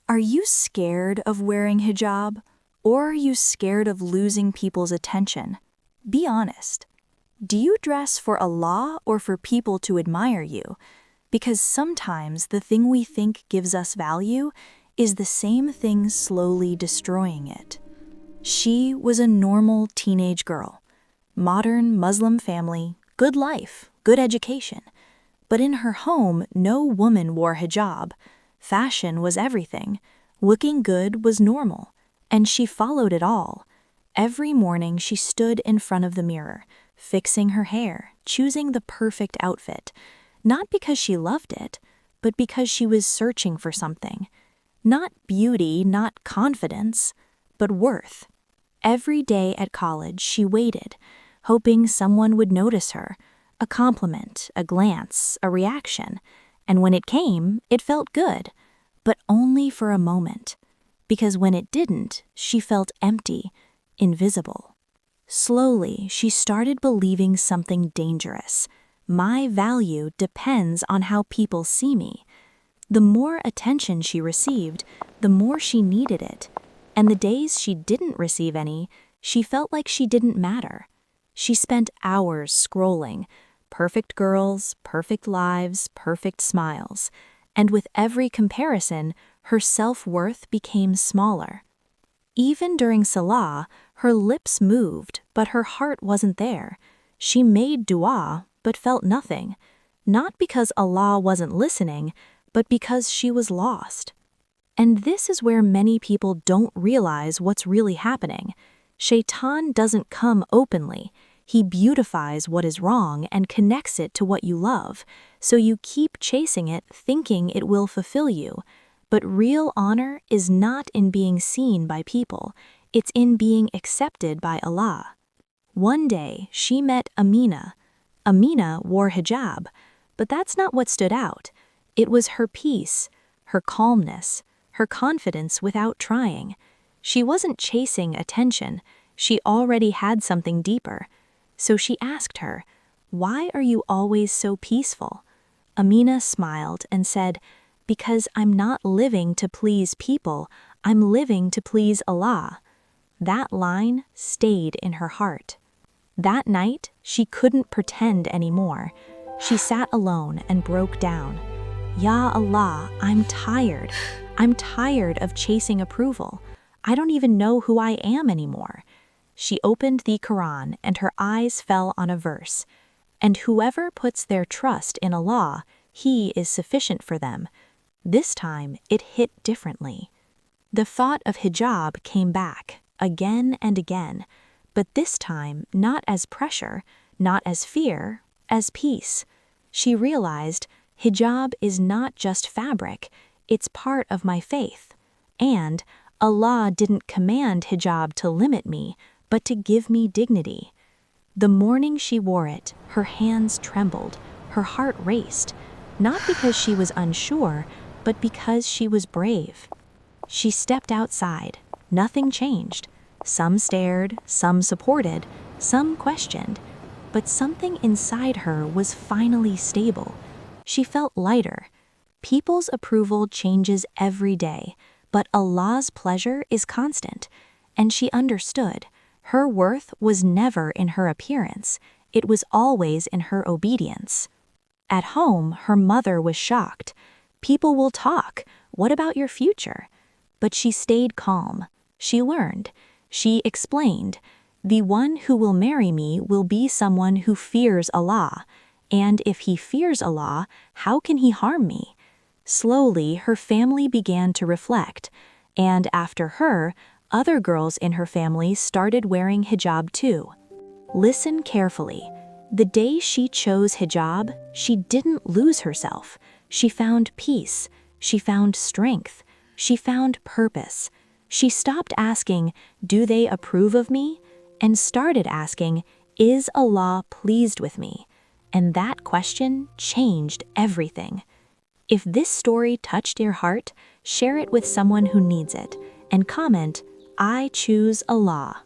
Are you scared of wearing hijab? Or are you scared of losing people's attention? Be honest. Do you dress for Allah or for people to admire you? Because sometimes the thing we think gives us value is the same thing slowly destroying it. She was a normal teenage girl. Modern Muslim family, good life, good education. But in her home, no woman wore hijab. Fashion was everything. Looking good was normal. And she followed it all. Every morning she stood in front of the mirror, fixing her hair, choosing the perfect outfit. Not because she loved it, but because she was searching for something. Not beauty, not confidence, but worth. Every day at college she waited, hoping someone would notice her. A compliment, a glance, a reaction. And when it came, it felt good, but only for a moment. Because when it didn't, she felt empty, invisible. Slowly, she started believing something dangerous. My value depends on how people see me. The more attention she received, the more she needed it. And the days she didn't receive any, she felt like she didn't matter. She spent hours scrolling. Perfect girls, perfect lives, perfect smiles. And with every comparison, her self-worth became smaller. Even during Salah, her lips moved, but her heart wasn't there. She made dua, but felt nothing. Not because Allah wasn't listening, but because she was lost. And this is where many people don't realize what's really happening. Shaytan doesn't come openly. He beautifies what is wrong and connects it to what you love, so you keep chasing it thinking it will fulfill you. But real honor is not in being seen by people, it's in being accepted by Allah. One day, she met Amina. Amina wore hijab, but that's not what stood out. It was her peace, her calmness, her confidence without trying. She wasn't chasing attention, she already had something deeper. So she asked her, "Why are you always so peaceful?" Amina smiled and said, "Because I'm not living to please people, I'm living to please Allah." That line stayed in her heart. That night, she couldn't pretend anymore. She sat alone and broke down. "Ya Allah, I'm tired. I'm tired of chasing approval. I don't even know who I am anymore." She opened the Quran and her eyes fell on a verse. "And whoever puts their trust in Allah, He is sufficient for them." This time, it hit differently. The thought of hijab came back, again and again, but this time not as pressure, not as fear, as peace. She realized hijab is not just fabric, it's part of my faith. And Allah didn't command hijab to limit me, but to give me dignity. The morning she wore it, her hands trembled, her heart raced, not because she was unsure, but because she was brave. She stepped outside. Nothing changed. Some stared, some supported, some questioned, but something inside her was finally stable. She felt lighter. People's approval changes every day, but Allah's pleasure is constant, and she understood. Her worth was never in her appearance, it was always in her obedience. At home, her mother was shocked. "People will talk. What about your future?" But she stayed calm. She learned. She explained, "The one who will marry me will be someone who fears Allah. And if he fears Allah, how can he harm me?" Slowly, her family began to reflect. And after her, other girls in her family started wearing hijab too. Listen carefully. The day she chose hijab, she didn't lose herself. She found peace. She found strength. She found purpose. She stopped asking, "Do they approve of me?" and started asking, "Is Allah pleased with me?" And that question changed everything. If this story touched your heart, share it with someone who needs it, and comment, "I choose Allah."